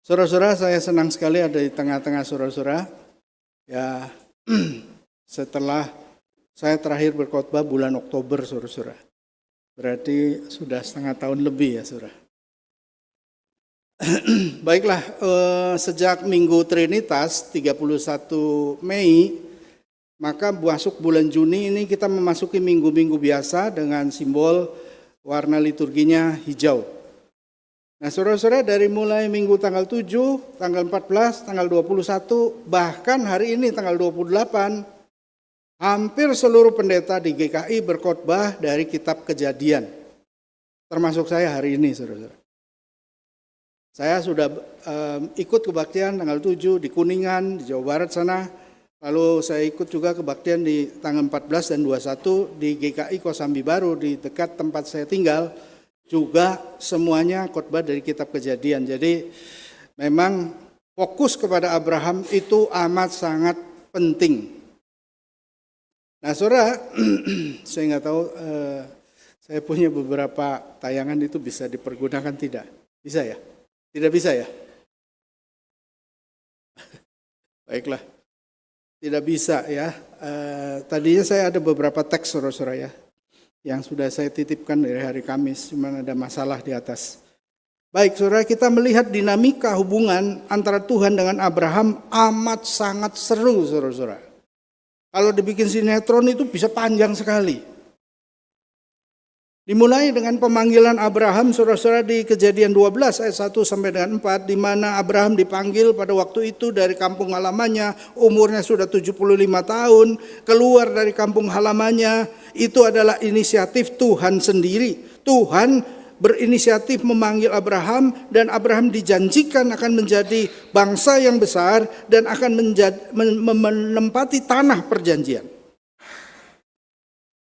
Saudara-saudara, saya senang sekali ada di tengah-tengah saudara-saudara. Ya, setelah saya terakhir berkhotbah bulan Oktober, saudara-saudara. Berarti sudah setengah tahun lebih ya, saudara. Baiklah, sejak Minggu Trinitas 31 Mei, maka masuk bulan Juni ini kita memasuki minggu-minggu biasa dengan simbol warna liturginya hijau. Nah, saudara-saudara, dari mulai minggu tanggal 7, tanggal 14, tanggal 21, bahkan hari ini tanggal 28, hampir seluruh pendeta di GKI berkhotbah dari kitab Kejadian. Termasuk saya hari ini, saudara-saudara. Saya sudah ikut kebaktian tanggal 7 di Kuningan, di Jawa Barat sana. Lalu saya ikut juga kebaktian di tanggal 14 dan 21 di GKI Kosambi Baru di dekat tempat saya tinggal. Juga semuanya khotbah dari kitab Kejadian. Jadi memang fokus kepada Abraham itu amat sangat penting. Nah, saudara, saya nggak tahu, saya punya beberapa tayangan itu bisa dipergunakan tidak? Bisa ya? Tidak bisa ya? Baiklah, tidak bisa ya. Tadinya saya ada beberapa teks, saudara-saudara ya, yang sudah saya titipkan dari hari Kamis, cuma ada masalah di atas. Baik, saudara, kita melihat dinamika hubungan antara Tuhan dengan Abraham amat sangat seru, saudara-saudara. Kalau dibikin sinetron itu bisa panjang sekali. Dimulai dengan pemanggilan Abraham, saudara-saudara, di Kejadian 12 ayat 1 sampai dengan 4, di mana Abraham dipanggil pada waktu itu dari kampung halamannya, umurnya sudah 75 tahun, keluar dari kampung halamannya. Itu adalah inisiatif Tuhan sendiri. Tuhan berinisiatif memanggil Abraham, dan Abraham dijanjikan akan menjadi bangsa yang besar dan akan menempati tanah perjanjian.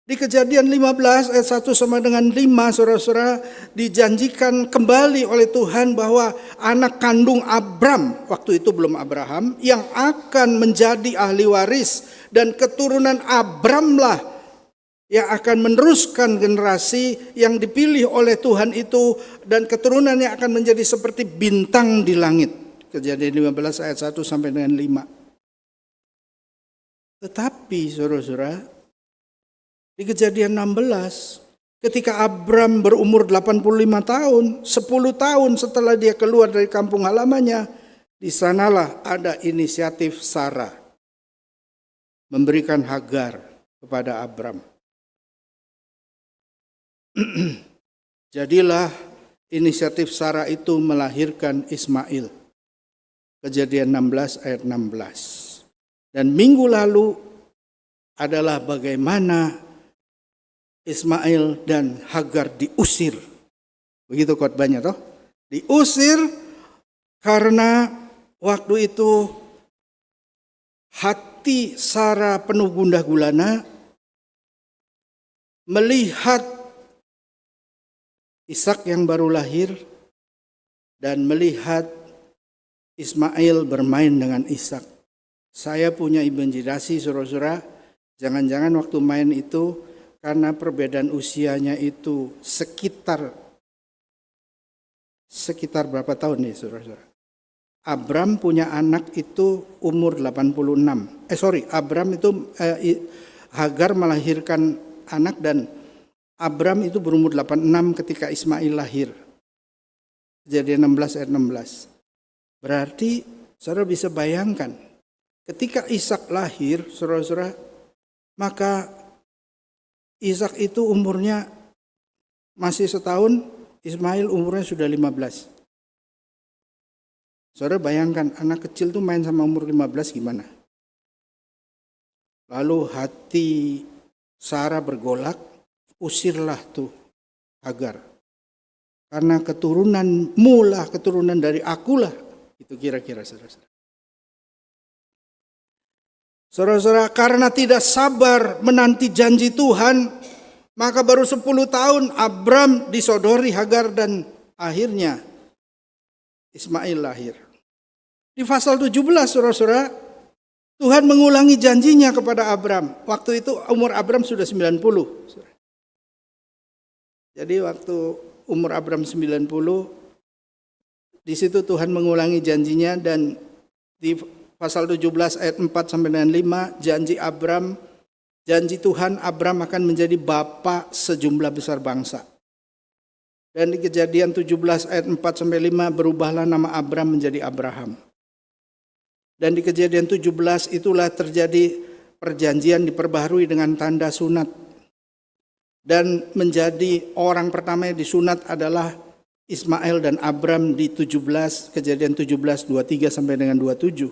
Di Kejadian 15 ayat 1 sama dengan 5, saudara-saudara, dijanjikan kembali oleh Tuhan bahwa anak kandung Abram, waktu itu belum Abraham, yang akan menjadi ahli waris, dan keturunan Abramlah yang akan meneruskan generasi yang dipilih oleh Tuhan itu, dan keturunannya akan menjadi seperti bintang di langit. Kejadian 15 ayat 1 sampai dengan 5. Tetapi saudara-saudara, di Kejadian 16, ketika Abram berumur 85 tahun, 10 tahun setelah dia keluar dari kampung halamannya, di sanalah ada inisiatif Sarah memberikan Hagar kepada Abram. Jadilah inisiatif Sarah itu melahirkan Ismail. Kejadian 16 ayat 16. Dan minggu lalu adalah bagaimana Ismail dan Hagar diusir. Begitu khotbahnya toh? Diusir karena waktu itu hati Sarah penuh gundah gulana melihat Ishak yang baru lahir dan melihat Ismail bermain dengan Ishak. Saya punya imajinasi, saudara-saudara, jangan-jangan waktu main itu karena perbedaan usianya itu sekitar berapa tahun nih, saudara-saudara? Abram punya anak itu umur 86. Hagar melahirkan anak dan Abram itu berumur 86 ketika Ismail lahir. Kejadian 16 ayat 16. Berarti saudara bisa bayangkan, ketika Ishak lahir, saudara-saudara, maka Ishak itu umurnya masih setahun, Ismail umurnya sudah 15. Saudara bayangkan, anak kecil tuh main sama umur 15 gimana? Lalu hati Sarah bergolak, usirlah tuh Hagar. Karena keturunanmu lah, keturunan dari akulah. Itu kira-kira, saudara-saudara. Saudara-saudara, karena tidak sabar menanti janji Tuhan, maka baru 10 tahun Abram disodori Hagar dan akhirnya Ismail lahir. Di pasal 17, saudara-saudara, Tuhan mengulangi janjinya kepada Abram. Waktu itu umur Abram sudah 90. Jadi waktu umur Abram 90, Di situ Tuhan mengulangi janjinya, dan di pasal 17 ayat 4 sampai dengan 5, janji Tuhan Abram akan menjadi bapa sejumlah besar bangsa. Dan di Kejadian 17 ayat 4 sampai 5, berubahlah nama Abram menjadi Abraham. Dan di Kejadian 17 itulah terjadi perjanjian diperbaharui dengan tanda sunat. Dan menjadi orang pertama yang disunat adalah Ismail dan Abram di Kejadian 17 23 sampai dengan 27.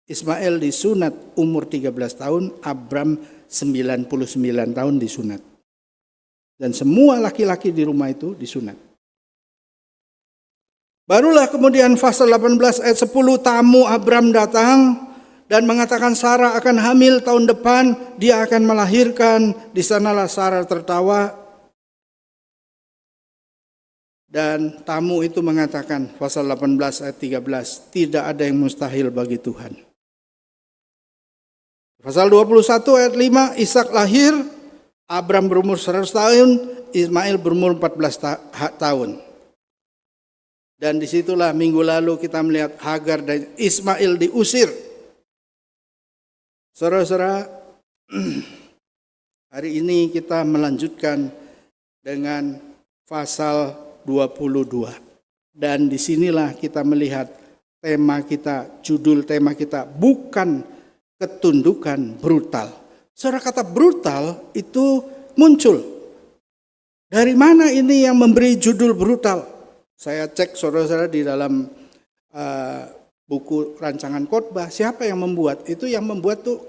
Ismail disunat umur 13 tahun, Abram 99 tahun disunat. Dan semua laki-laki di rumah itu disunat. Barulah kemudian pasal 18 ayat 10, tamu Abram datang dan mengatakan Sarah akan hamil tahun depan, dia akan melahirkan. Di sanalah Sarah tertawa. Dan tamu itu mengatakan, pasal 18 ayat 13, tidak ada yang mustahil bagi Tuhan. Pasal 21 ayat 5, Ishak lahir, Abram berumur 100 tahun, Ismail berumur 14 tahun. Dan disitulah minggu lalu kita melihat Hagar dan Ismail diusir. Saudara-saudara, hari ini kita melanjutkan dengan pasal 22. Dan disinilah kita melihat tema kita, judul tema kita, bukan ketundukan brutal. Saudara, kata brutal itu muncul. Dari mana ini yang memberi judul brutal? Saya cek saudara-saudara di dalam buku rancangan khotbah, siapa yang membuat? Itu yang membuat tuh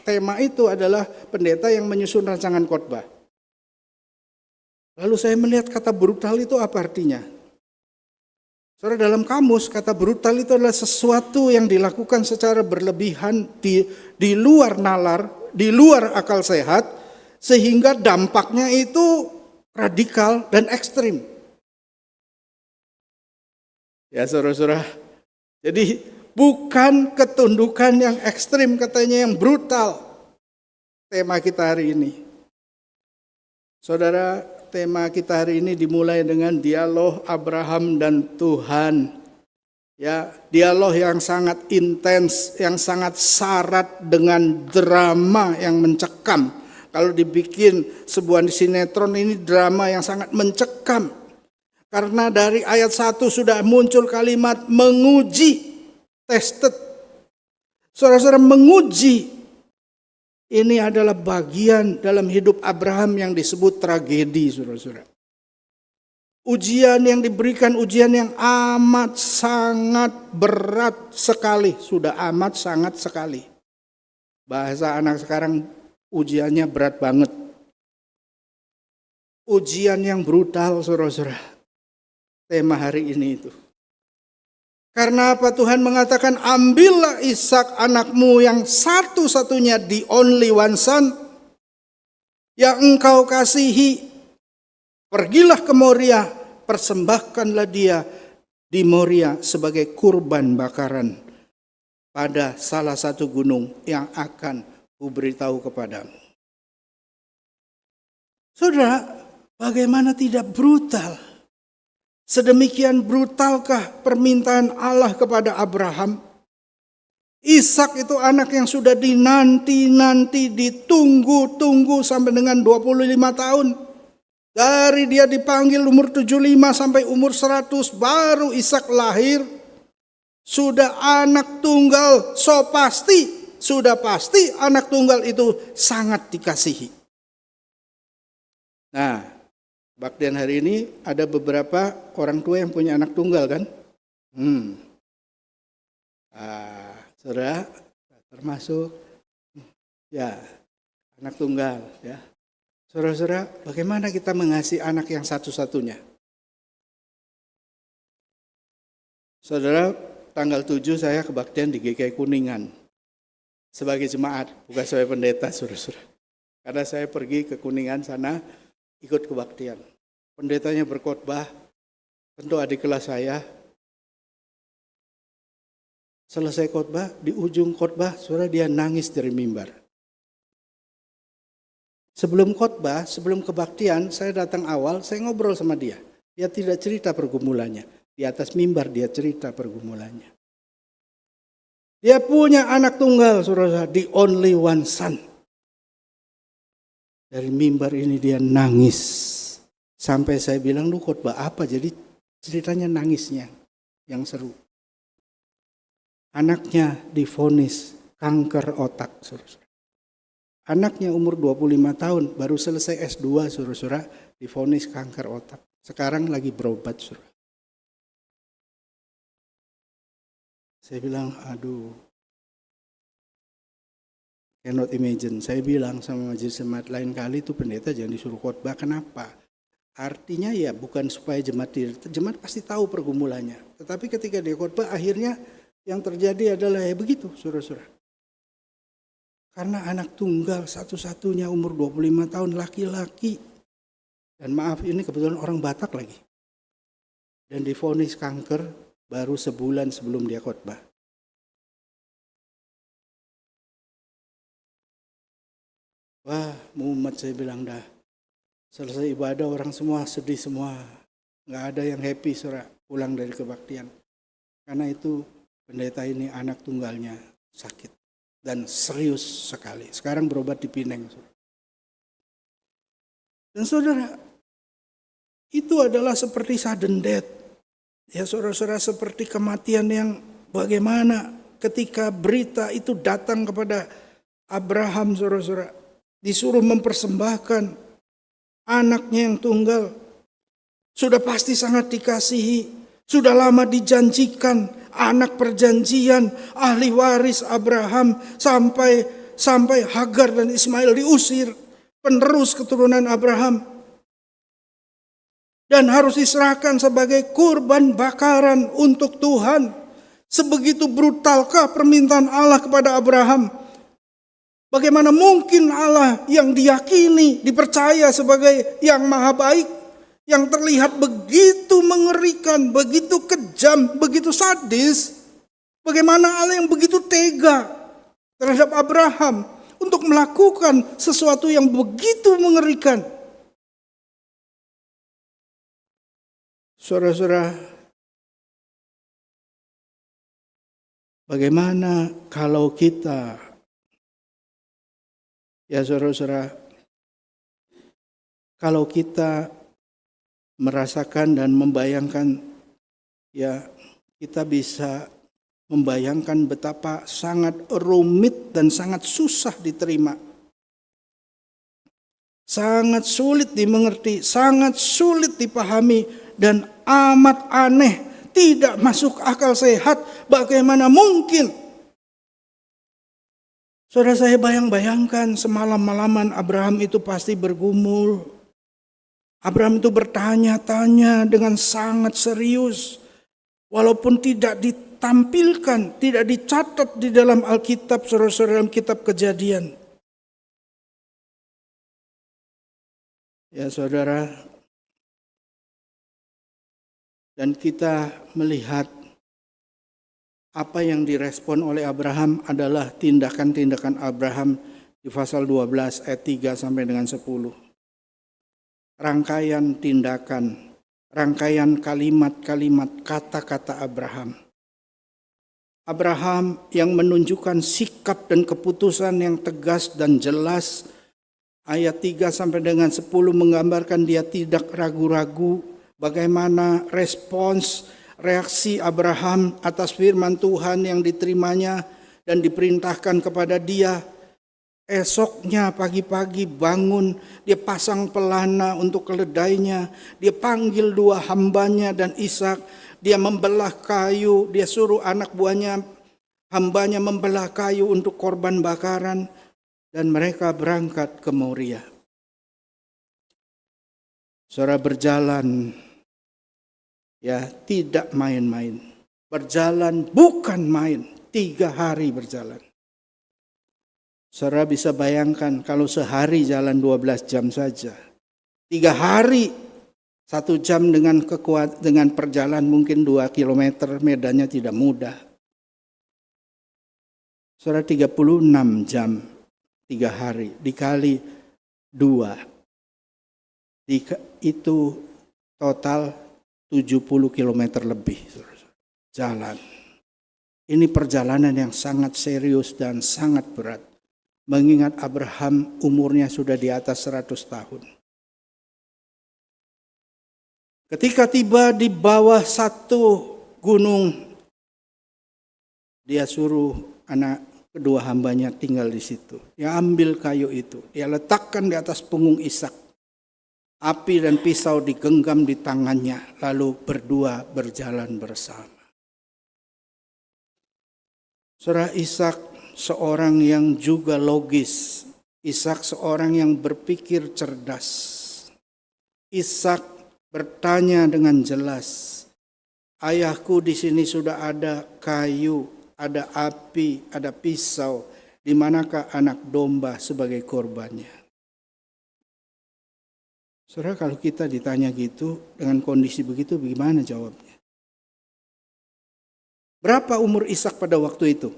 tema itu adalah pendeta yang menyusun rancangan khotbah. Lalu saya melihat kata brutal itu apa artinya? Saudara, dalam kamus kata brutal itu adalah sesuatu yang dilakukan secara berlebihan, di luar nalar, di luar akal sehat, sehingga dampaknya itu radikal dan ekstrim. Ya saudara-saudara, jadi bukan ketundukan yang ekstrim, katanya yang brutal. Tema kita hari ini. Saudara, tema kita hari ini dimulai dengan dialog Abraham dan Tuhan. Ya, dialog yang sangat intens, yang sangat syarat dengan drama yang mencekam. Kalau dibikin sebuah sinetron, ini drama yang sangat mencekam. Karena dari ayat 1 sudah muncul kalimat menguji, tested. Saudara-saudara, menguji ini adalah bagian dalam hidup Abraham yang disebut tragedi, saudara-saudara. Ujian yang diberikan, ujian yang amat sangat berat sekali, sudah amat sangat sekali. Bahasa anak sekarang, ujiannya berat banget. Ujian yang brutal, saudara-saudara. Tema hari ini itu. Karena apa Tuhan mengatakan, ambillah Ishak anakmu yang satu-satunya, the only one son, yang engkau kasihi. Pergilah ke Moria, persembahkanlah dia di Moria sebagai kurban bakaran pada salah satu gunung yang akan kuberitahu kepadamu. Saudara, bagaimana tidak brutal? Sedemikian brutalkah permintaan Allah kepada Abraham? Ishak itu anak yang sudah dinanti-nanti, ditunggu-tunggu sampai dengan 25 tahun. Dari dia dipanggil umur 75 sampai umur 100, baru Ishak lahir. Sudah anak tunggal, sudah pasti anak tunggal itu sangat dikasihi. Nah, baktian hari ini ada beberapa orang tua yang punya anak tunggal kan? Saudara termasuk ya anak tunggal ya. Saudara-saudara, bagaimana kita mengasihi anak yang satu-satunya? Saudara, tanggal 7 saya kebaktian di GKI Kuningan sebagai jemaat, bukan sebagai pendeta, saudara-saudara. Karena saya pergi ke Kuningan sana ikut kebaktian. Pendetanya berkhotbah, tentu adik kelas saya. Selesai khotbah, di ujung khotbah, saudara, dia nangis dari mimbar. Sebelum khotbah, sebelum kebaktian, saya datang awal, saya ngobrol sama dia. Dia tidak cerita pergumulannya. Di atas mimbar dia cerita pergumulannya. Dia punya anak tunggal, saudara, the only one son. Dari mimbar ini dia nangis. Sampai saya bilang, lu khotbah apa? Jadi ceritanya nangisnya yang seru. Anaknya divonis kanker otak, saudara. Anaknya umur 25 tahun, baru selesai S2, saudara, divonis kanker otak. Sekarang lagi berobat, saudara. Saya bilang, aduh, cannot imagine. Saya bilang sama majelis jemaat lain kali itu pendeta jangan disuruh khotbah. Kenapa? Artinya ya bukan supaya jemaat pasti tahu pergumulannya. Tetapi ketika dia khotbah akhirnya yang terjadi adalah ya begitu, saudara-saudara. Karena anak tunggal satu-satunya umur 25 tahun laki-laki. Dan maaf ini kebetulan orang Batak lagi. Dan divonis kanker baru sebulan sebelum dia khotbah. Wah, mumet saya bilang dah. Selesai ibadah orang semua sedih semua. Nggak ada yang happy saudara pulang dari kebaktian. Karena itu pendeta ini anak tunggalnya sakit. Dan serius sekali. Sekarang berobat di Pineng. Dan saudara, itu adalah seperti sudden death. Ya saudara-saudara, seperti kematian yang bagaimana ketika berita itu datang kepada Abraham, saudara-saudara. Disuruh mempersembahkan anaknya yang tunggal. Sudah pasti sangat dikasihi. Sudah lama dijanjikan. Anak perjanjian, ahli waris Abraham, sampai Hagar dan Ismail diusir, penerus keturunan Abraham. Dan harus diserahkan sebagai kurban bakaran untuk Tuhan. Sebegitu brutalkah permintaan Allah kepada Abraham? Bagaimana mungkin Allah yang diyakini, dipercaya sebagai yang maha baik, yang terlihat begitu mengerikan, begitu kejam, begitu sadis. Bagaimana Allah yang begitu tega terhadap Abraham untuk melakukan sesuatu yang begitu mengerikan. Saudara-saudara, bagaimana kalau kita, ya saudara-saudara, kalau kita merasakan dan membayangkan, ya kita bisa membayangkan betapa sangat rumit dan sangat susah diterima. Sangat sulit dimengerti, sangat sulit dipahami, dan amat aneh, tidak masuk akal sehat. Bagaimana mungkin? Saudara, saya bayangkan semalam-malaman Abraham itu pasti bergumul. Abraham itu bertanya-tanya dengan sangat serius. Walaupun tidak ditampilkan, tidak dicatat di dalam Alkitab, saudara-saudara, dalam kitab Kejadian. Ya saudara, dan kita melihat apa yang direspon oleh Abraham adalah tindakan-tindakan Abraham di pasal 12 ayat 3 sampai dengan 10. Rangkaian tindakan, rangkaian kalimat-kalimat, kata-kata Abraham. Abraham yang menunjukkan sikap dan keputusan yang tegas dan jelas. Ayat 3 sampai dengan 10 menggambarkan dia tidak ragu-ragu bagaimana respons, reaksi Abraham atas firman Tuhan yang diterimanya dan diperintahkan kepada dia. Esoknya pagi-pagi bangun, dia pasang pelana untuk keledainya, dia panggil dua hambanya dan Ishak, dia membelah kayu, dia suruh anak buahnya, hambanya membelah kayu untuk korban bakaran, dan mereka berangkat ke Moria. Saudara, berjalan, ya tidak main-main, berjalan bukan main, 3 hari berjalan. Saudara bisa bayangkan kalau sehari jalan 12 jam saja. 3 hari 1 jam dengan perjalanan mungkin 2 kilometer, medannya tidak mudah. Saudara, 36 jam 3 hari dikali 2. Itu total 70 kilometer lebih. Jalan. Ini perjalanan yang sangat serius dan sangat berat. Mengingat Abraham umurnya sudah di atas 100 tahun. Ketika tiba di bawah satu gunung, dia suruh anak kedua hambanya tinggal di situ. Dia ambil kayu itu, dia letakkan di atas punggung Ishak. Api dan pisau digenggam di tangannya, lalu berdua berjalan bersama. Saudara, Ishak seorang yang juga logis. Ishak seorang yang berpikir cerdas. Ishak bertanya dengan jelas, ayahku di sini sudah ada kayu, ada api, ada pisau. Di manakah anak domba sebagai korbannya? Saudara, kalau kita ditanya gitu, dengan kondisi begitu, bagaimana jawabnya? Berapa umur Ishak pada waktu itu?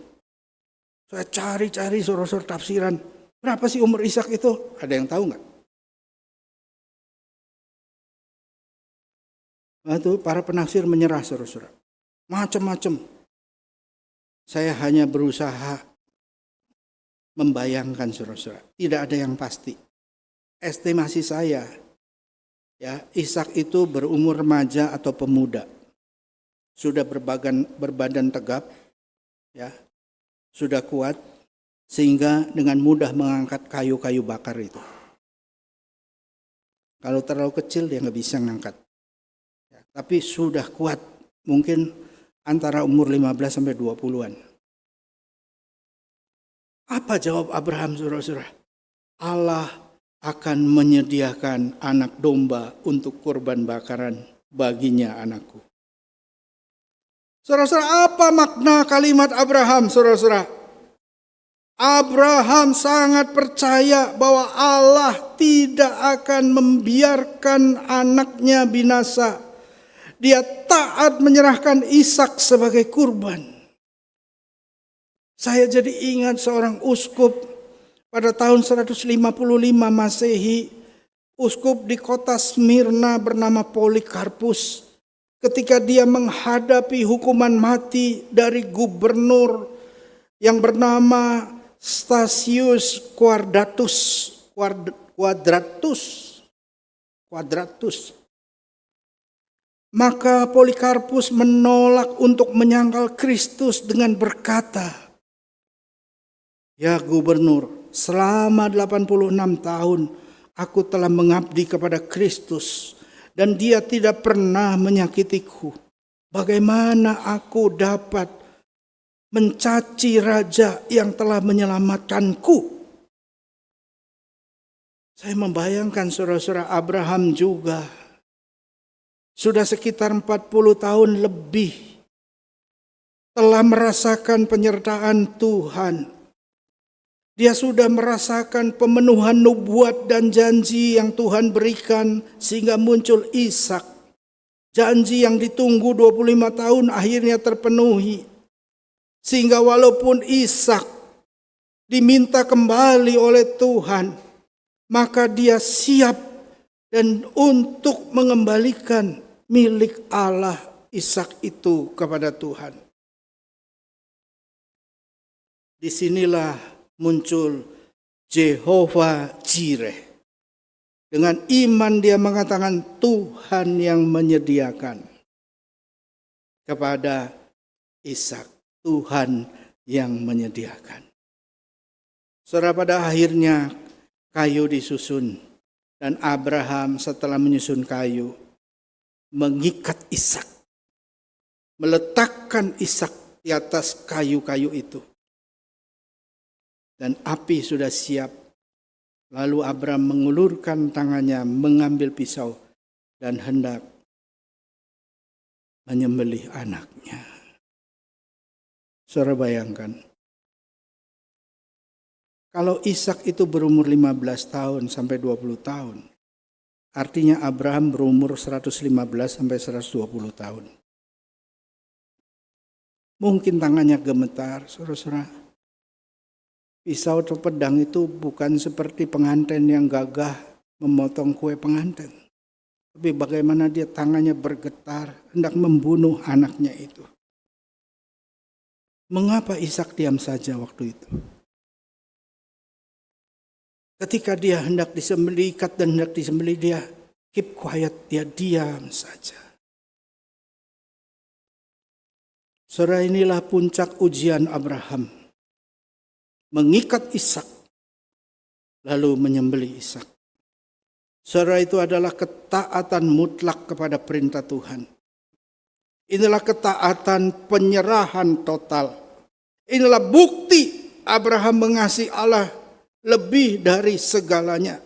Saya cari-cari saudara-saudara tafsiran. Berapa sih umur Ishak itu? Ada yang tahu nggak? Itu para penafsir menyerah, saudara-saudara. Macam-macam. Saya hanya berusaha membayangkan, saudara-saudara. Tidak ada yang pasti. Estimasi saya, ya, Ishak itu berumur remaja atau pemuda. Sudah berbadan tegap, ya, sudah kuat, sehingga dengan mudah mengangkat kayu-kayu bakar itu. Kalau terlalu kecil dia nggak bisa ngangkat. Ya, tapi sudah kuat, mungkin antara umur 15 sampai 20-an. Apa jawab Abraham, saudara-saudara? Allah akan menyediakan anak domba untuk kurban bakaran baginya anakku. Saudara-saudara, apa makna kalimat Abraham, saudara-saudara? Abraham sangat percaya bahwa Allah tidak akan membiarkan anaknya binasa. Dia taat menyerahkan Ishak sebagai kurban. Saya jadi ingat seorang uskup pada tahun 155 Masehi, uskup di kota Smyrna bernama Polikarpus. Ketika dia menghadapi hukuman mati dari gubernur yang bernama Stasius Quadratus. Maka Polikarpus menolak untuk menyangkal Kristus dengan berkata, "Ya gubernur, selama 86 tahun aku telah mengabdi kepada Kristus dan dia tidak pernah menyakitiku. Bagaimana aku dapat mencaci raja yang telah menyelamatkanku?" Saya membayangkan saudara-saudara, Abraham juga sudah sekitar 40 tahun lebih telah merasakan penyertaan Tuhan. Dia sudah merasakan pemenuhan nubuat dan janji yang Tuhan berikan sehingga muncul Ishak. Janji yang ditunggu 25 tahun akhirnya terpenuhi. Sehingga walaupun Ishak diminta kembali oleh Tuhan, maka dia siap dan untuk mengembalikan milik Allah Ishak itu kepada Tuhan. Disinilah muncul Jehovah Jireh. Dengan iman dia mengatakan Tuhan yang menyediakan kepada Ishak. Tuhan yang menyediakan. Saudara, pada akhirnya kayu disusun. Dan Abraham setelah menyusun kayu mengikat Ishak. Meletakkan Ishak di atas kayu-kayu itu. Dan api sudah siap. Lalu Abraham mengulurkan tangannya, mengambil pisau dan hendak menyembelih anaknya. Saudara bayangkan, kalau Ishak itu berumur 15 tahun sampai 20 tahun, artinya Abraham berumur 115 sampai 120 tahun. Mungkin tangannya gemetar, saudara-saudara. Pisau atau pedang itu bukan seperti pengantin yang gagah memotong kue pengantin. Tapi bagaimana dia tangannya bergetar hendak membunuh anaknya itu. Mengapa Ishak diam saja waktu itu? Ketika dia hendak disembelih, ikat dan hendak disembelih, dia keep quiet, dia diam saja. Saudara, inilah puncak ujian Abraham. Mengikat Ishak, lalu menyembelih Ishak. Saudara, itu adalah ketaatan mutlak kepada perintah Tuhan. Inilah ketaatan penyerahan total. Inilah bukti Abraham mengasihi Allah lebih dari segalanya.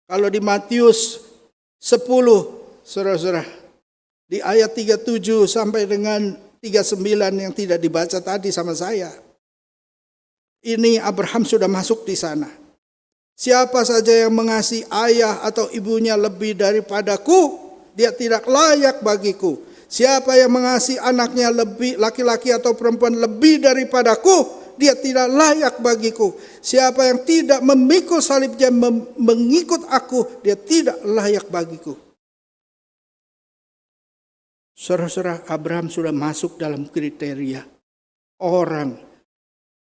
Kalau di Matius 10, saudara-saudara, di ayat 37 sampai dengan 39 yang tidak dibaca tadi sama saya. Ini Abraham sudah masuk di sana. Siapa saja yang mengasihi ayah atau ibunya lebih daripadaku, dia tidak layak bagiku. Siapa yang mengasihi anaknya lebih, laki-laki atau perempuan lebih daripadaku, dia tidak layak bagiku. Siapa yang tidak memikul salibnya mengikut aku, dia tidak layak bagiku. Saudara-saudara, Abraham sudah masuk dalam kriteria orang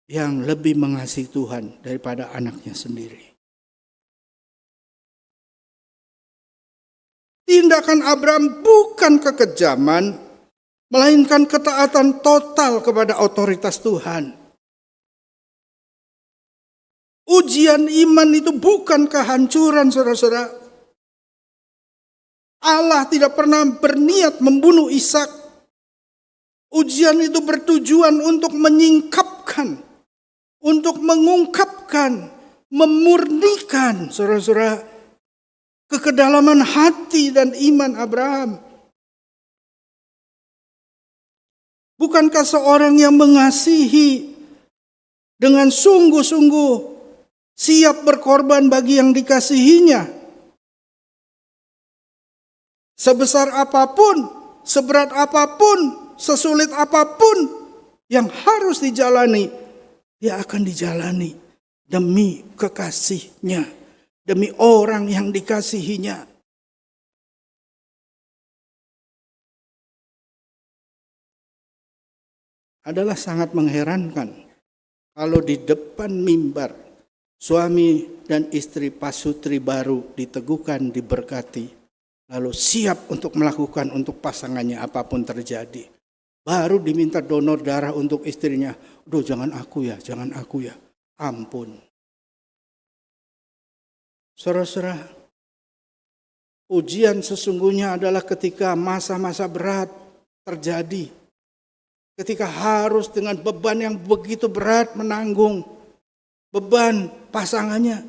yang lebih mengasihi Tuhan daripada anaknya sendiri. Tindakan Abraham bukan kekejaman, melainkan ketaatan total kepada otoritas Tuhan. Ujian iman itu bukan kehancuran, saudara-saudara. Allah tidak pernah berniat membunuh Ishak. Ujian itu bertujuan untuk menyingkapkan, untuk mengungkapkan, memurnikan, saudara-saudara, kekedalaman hati dan iman Abraham. Bukankah seorang yang mengasihi dengan sungguh-sungguh siap berkorban bagi yang dikasihinya? Sebesar apapun, seberat apapun, sesulit apapun yang harus dijalani, dia akan dijalani demi kekasihnya. Demi orang yang dikasihinya. Adalah sangat mengherankan kalau di depan mimbar suami dan istri pasutri baru diteguhkan, diberkati, lalu siap untuk melakukan untuk pasangannya apapun terjadi. Baru diminta donor darah untuk istrinya. Duh, jangan aku ya, ampun. Saudara-saudara, ujian sesungguhnya adalah ketika masa-masa berat terjadi. Ketika harus dengan beban yang begitu berat menanggung beban pasangannya.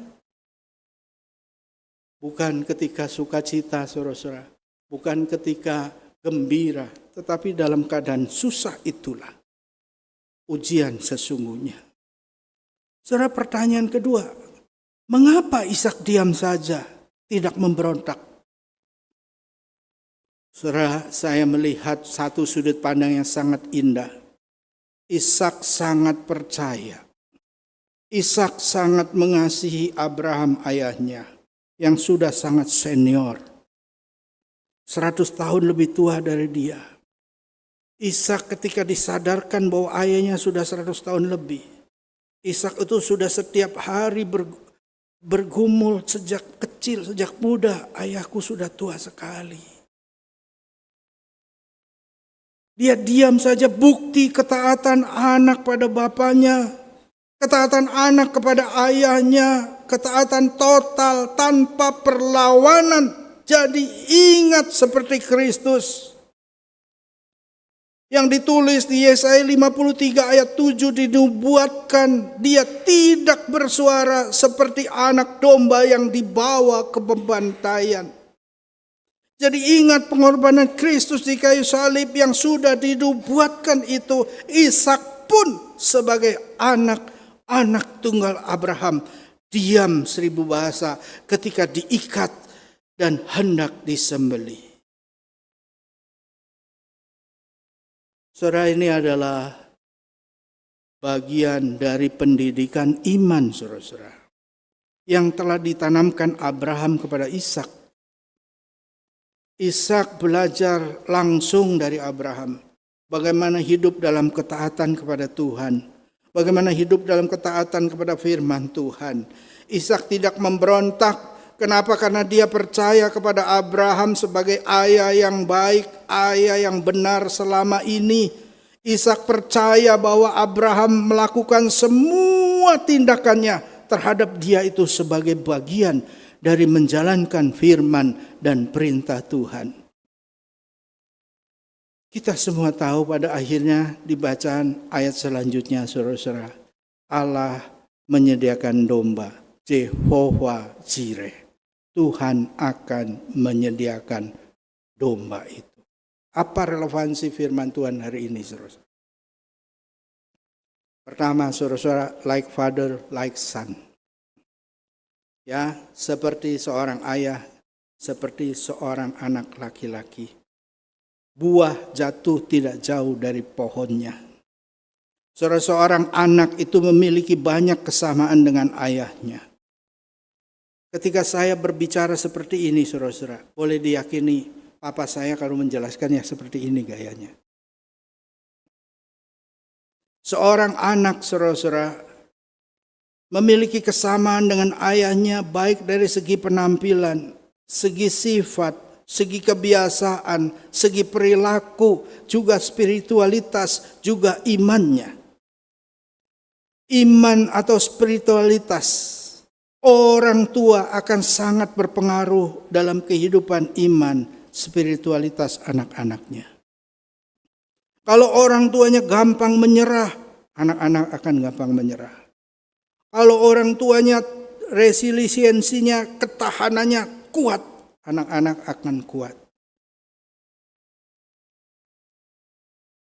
Bukan ketika sukacita, saudara-saudara. Bukan ketika gembira. Tetapi dalam keadaan susah itulah ujian sesungguhnya. Saudara, pertanyaan kedua. Mengapa Ishak diam saja, tidak memberontak? Saudara, saya melihat satu sudut pandang yang sangat indah. Ishak sangat percaya. Ishak sangat mengasihi Abraham ayahnya yang sudah sangat senior. 100 tahun lebih tua dari dia. Ishak ketika disadarkan bahwa ayahnya sudah 100 tahun lebih. Ishak itu sudah setiap hari bergumul sejak kecil, sejak muda, ayahku sudah tua sekali. Dia diam saja, bukti ketaatan anak pada bapaknya, ketaatan anak kepada ayahnya, ketaatan total tanpa perlawanan. Jadi ingat seperti Kristus. Yang ditulis di Yesaya 53 ayat 7 dinubuatkan, dia tidak bersuara seperti anak domba yang dibawa ke pembantaian. Jadi ingat pengorbanan Kristus di kayu salib yang sudah dinubuatkan itu. Ishak pun sebagai anak tunggal Abraham diam 1000 bahasa ketika diikat dan hendak disembelih. Saudara, ini adalah bagian dari pendidikan iman, saudara-saudara, yang telah ditanamkan Abraham kepada Ishak. Ishak belajar langsung dari Abraham. Bagaimana hidup dalam ketaatan kepada Tuhan. Bagaimana hidup dalam ketaatan kepada firman Tuhan. Ishak tidak memberontak. Kenapa? Karena dia percaya kepada Abraham sebagai ayah yang baik, ayah yang benar selama ini. Ishak percaya bahwa Abraham melakukan semua tindakannya terhadap dia itu sebagai bagian dari menjalankan firman dan perintah Tuhan. Kita semua tahu pada akhirnya di bacaan ayat selanjutnya, saudara-saudara, Allah menyediakan domba, Jehovah Jireh. Tuhan akan menyediakan domba itu. Apa relevansi firman Tuhan hari ini, saudara-saudara? Pertama, saudara-saudara, like father, like son. Ya, seperti seorang ayah, seperti seorang anak laki-laki. Buah jatuh tidak jauh dari pohonnya. Seorang anak itu memiliki banyak kesamaan dengan ayahnya. Ketika saya berbicara seperti ini, saudara-saudara, boleh diyakini papa saya kalau menjelaskan ya seperti ini gayanya. Seorang anak, saudara-saudara, memiliki kesamaan dengan ayahnya baik dari segi penampilan, segi sifat, segi kebiasaan, segi perilaku, juga spiritualitas, juga imannya. Iman atau spiritualitas orang tua akan sangat berpengaruh dalam kehidupan iman spiritualitas anak-anaknya. Kalau orang tuanya gampang menyerah, anak-anak akan gampang menyerah. Kalau orang tuanya resiliensinya, ketahanannya kuat, anak-anak akan kuat.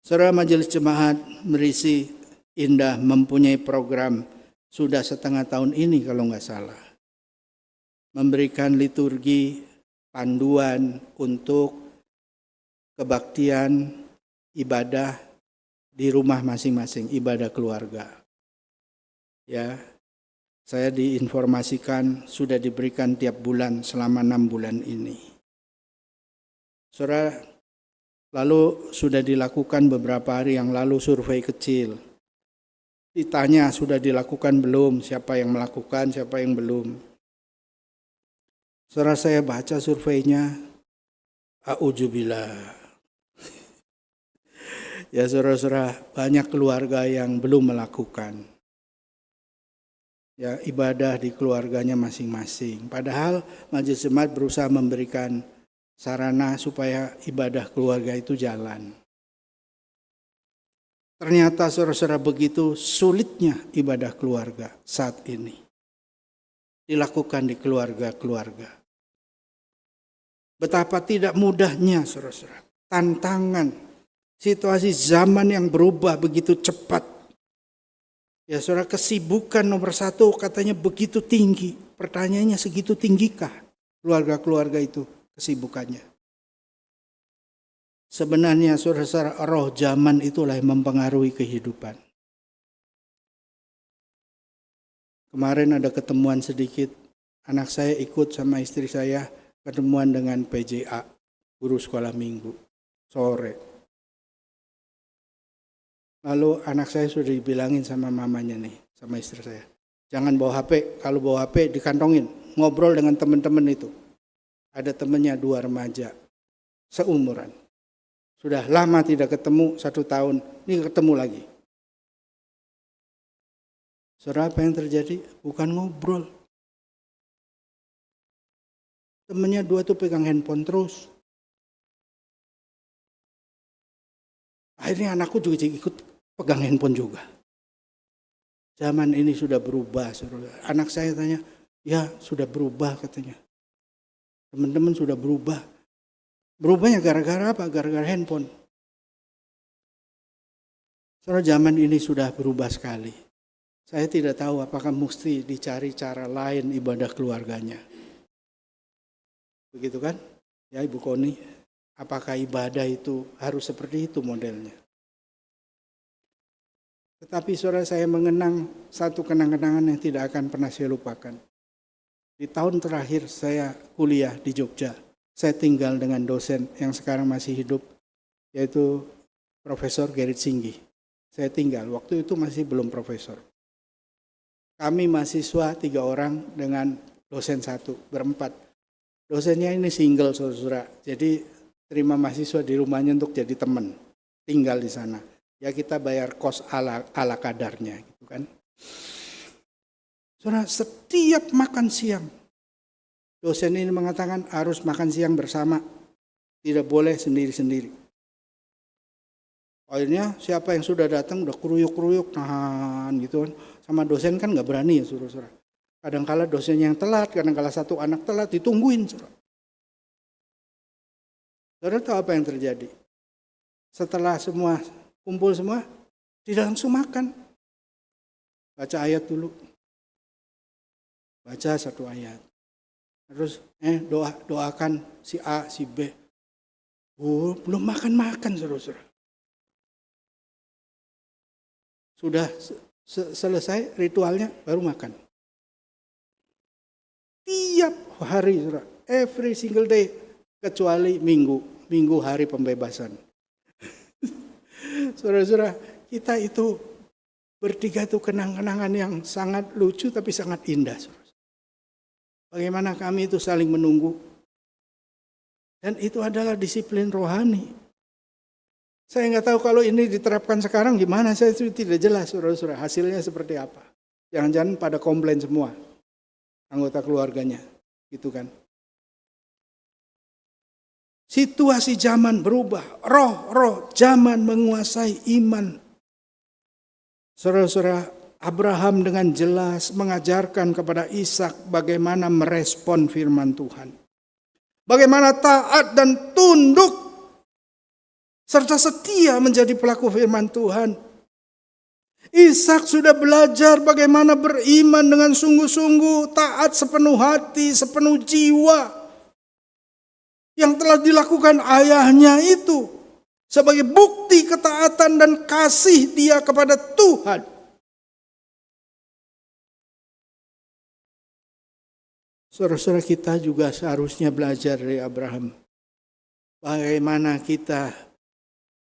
Saudara Majelis Jemaat Merisi Indah mempunyai program sudah setengah tahun ini kalau nggak salah. Memberikan liturgi, panduan untuk kebaktian, ibadah di rumah masing-masing, ibadah keluarga. Ya, saya diinformasikan sudah diberikan tiap bulan selama 6 bulan ini. Saudara, lalu sudah dilakukan beberapa hari yang lalu survei kecil. Ditanya sudah dilakukan belum, siapa yang melakukan, siapa yang belum. Saudara, saya baca surveinya, a'udzubillah. Ya saudara-saudara, banyak keluarga yang belum melakukan. Ya, ibadah di keluarganya masing-masing. Padahal Majelis Jemaat berusaha memberikan sarana supaya ibadah keluarga itu jalan. Ternyata saudara-saudara begitu sulitnya ibadah keluarga saat ini. Dilakukan di keluarga-keluarga. Betapa tidak mudahnya saudara-saudara. Tantangan, situasi zaman yang berubah begitu cepat. Ya saudara, kesibukan nomor 1 katanya begitu tinggi. Pertanyaannya segitu tinggikah keluarga-keluarga itu kesibukannya? Sebenarnya saudara-saudara, roh zaman itulah yang mempengaruhi kehidupan. Kemarin ada ketemuan sedikit, anak saya ikut sama istri saya ketemuan dengan PJA, guru sekolah minggu, sore. Lalu anak saya sudah dibilangin sama mamanya nih, sama istri saya. Jangan bawa HP, kalau bawa HP dikantongin, ngobrol dengan teman-teman itu. Ada temannya 2 remaja, seumuran. Sudah lama tidak ketemu, 1 tahun, ini ketemu lagi. Saudara, apa yang terjadi? Bukan ngobrol. Temannya 2 tuh pegang handphone terus. Akhirnya anakku juga ikut pegang handphone juga. Zaman ini sudah berubah, saudara. Anak saya tanya, ya sudah berubah katanya. Teman-teman sudah berubah. Berubahnya gara-gara apa? Gara-gara handphone. Saudara, zaman ini sudah berubah sekali. Saya tidak tahu apakah mesti dicari cara lain ibadah keluarganya. Begitu kan? Ya Ibu Koni, apakah ibadah itu harus seperti itu modelnya? Tetapi saudara, saya mengenang satu kenang-kenangan yang tidak akan pernah saya lupakan. Di tahun terakhir saya kuliah di Jogja, saya tinggal dengan dosen yang sekarang masih hidup, yaitu Profesor Gerrit Singgi. Saya tinggal, waktu itu masih belum profesor. Kami mahasiswa 3 orang dengan dosen 1, berempat. Dosennya ini single, saudara. Jadi terima mahasiswa di rumahnya untuk jadi teman, tinggal di sana. Ya kita bayar kos ala kadarnya, gitu kan. Saudara, setiap makan siang, dosen ini mengatakan harus makan siang bersama, tidak boleh sendiri-sendiri. Akhirnya siapa yang sudah datang udah keruyuk-keruyuk nahan gitu kan. Sama dosen kan nggak berani ya saudara-saudara. Kadang-kala dosen yang telat, kadang-kala satu anak telat ditungguin saudara. Saudara tahu apa yang terjadi? Setelah semua kumpul semua, tidak langsung makan. Baca ayat dulu. Baca 1 ayat. Terus doakan si A, si B. Oh, belum makan-makan saudara-saudara. Sudah selesai ritualnya baru makan. Tiap hari, saudara, every single day, kecuali minggu hari pembebasan. Saudara-saudara, kita itu bertiga itu kenang-kenangan yang sangat lucu tapi sangat indah. Saudara. Bagaimana kami itu saling menunggu. Dan itu adalah disiplin rohani. Saya nggak tahu kalau ini diterapkan sekarang gimana, saya itu tidak jelas saudara-saudara hasilnya seperti apa. Jangan-jangan pada komplain semua anggota keluarganya, gitu kan. Situasi zaman berubah, roh zaman menguasai iman. Saudara-saudara, Abraham dengan jelas mengajarkan kepada Ishak bagaimana merespon firman Tuhan. Bagaimana taat dan tunduk serta setia menjadi pelaku firman Tuhan. Ishak sudah belajar bagaimana beriman dengan sungguh-sungguh, taat sepenuh hati, sepenuh jiwa. Yang telah dilakukan ayahnya itu sebagai bukti ketaatan dan kasih dia kepada Tuhan. Saudara-saudara, kita juga seharusnya belajar dari Abraham. Bagaimana kita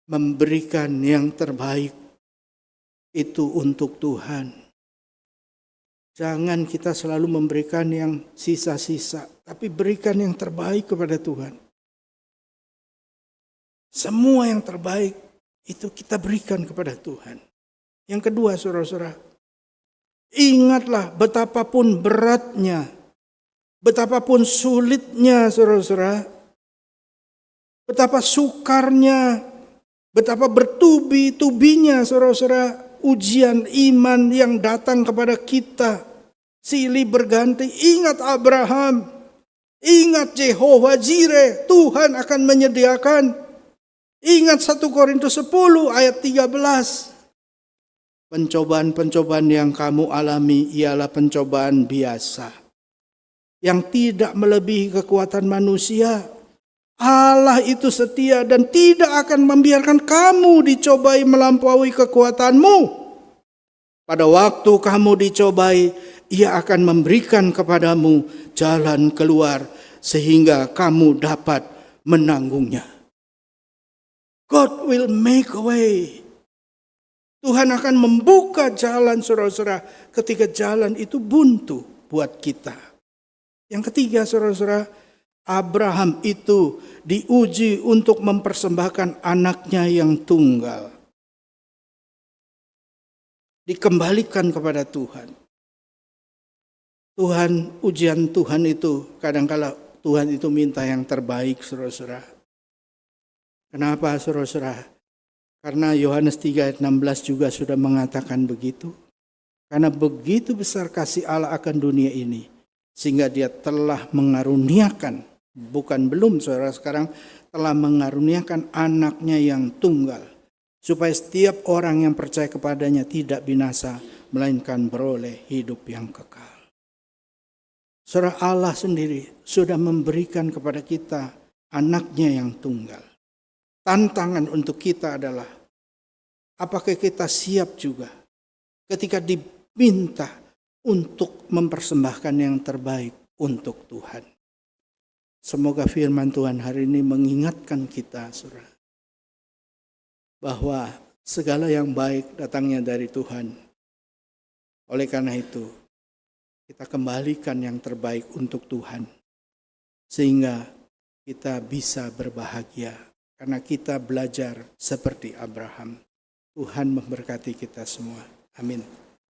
memberikan yang terbaik itu untuk Tuhan. Jangan kita selalu memberikan yang sisa-sisa, tapi berikan yang terbaik kepada Tuhan. Semua yang terbaik itu kita berikan kepada Tuhan. Yang kedua, saudara-saudara, ingatlah betapapun beratnya, betapapun sulitnya, saudara-saudara, betapa sukarnya, betapa bertubi-tubinya saudara-saudara ujian iman yang datang kepada kita. Silih berganti. Ingat Abraham. Ingat Jehovah Jireh. Tuhan akan menyediakan. Ingat 1 Korintus 10 ayat 13. Pencobaan-pencobaan yang kamu alami ialah pencobaan biasa. Yang tidak melebihi kekuatan manusia. Allah itu setia dan tidak akan membiarkan kamu dicobai melampaui kekuatanmu. Pada waktu kamu dicobai, Ia akan memberikan kepadamu jalan keluar sehingga kamu dapat menanggungnya. God will make a way. Tuhan akan membuka jalan saudara-saudara ketika jalan itu buntu buat kita. Yang ketiga saudara-saudara, Abraham itu diuji untuk mempersembahkan anaknya yang tunggal. Dikembalikan kepada Tuhan. Ujian Tuhan itu kadang-kala Tuhan itu minta yang terbaik saudara-saudara. Kenapa saudara-saudara? Karena Yohanes 3 ayat 16 juga sudah mengatakan begitu. Karena begitu besar kasih Allah akan dunia ini, sehingga Dia telah mengaruniakan, bukan belum saudara, sekarang telah mengaruniakan anaknya yang tunggal, supaya setiap orang yang percaya kepadanya tidak binasa, melainkan beroleh hidup yang kekal. Saudara, Allah sendiri sudah memberikan kepada kita anaknya yang tunggal. Tantangan untuk kita adalah, apakah kita siap juga ketika diminta untuk mempersembahkan yang terbaik untuk Tuhan. Semoga firman Tuhan hari ini mengingatkan kita, saudara, bahwa segala yang baik datangnya dari Tuhan. Oleh karena itu, kita kembalikan yang terbaik untuk Tuhan, sehingga kita bisa berbahagia, karena kita belajar seperti Abraham. Tuhan memberkati kita semua. Amin.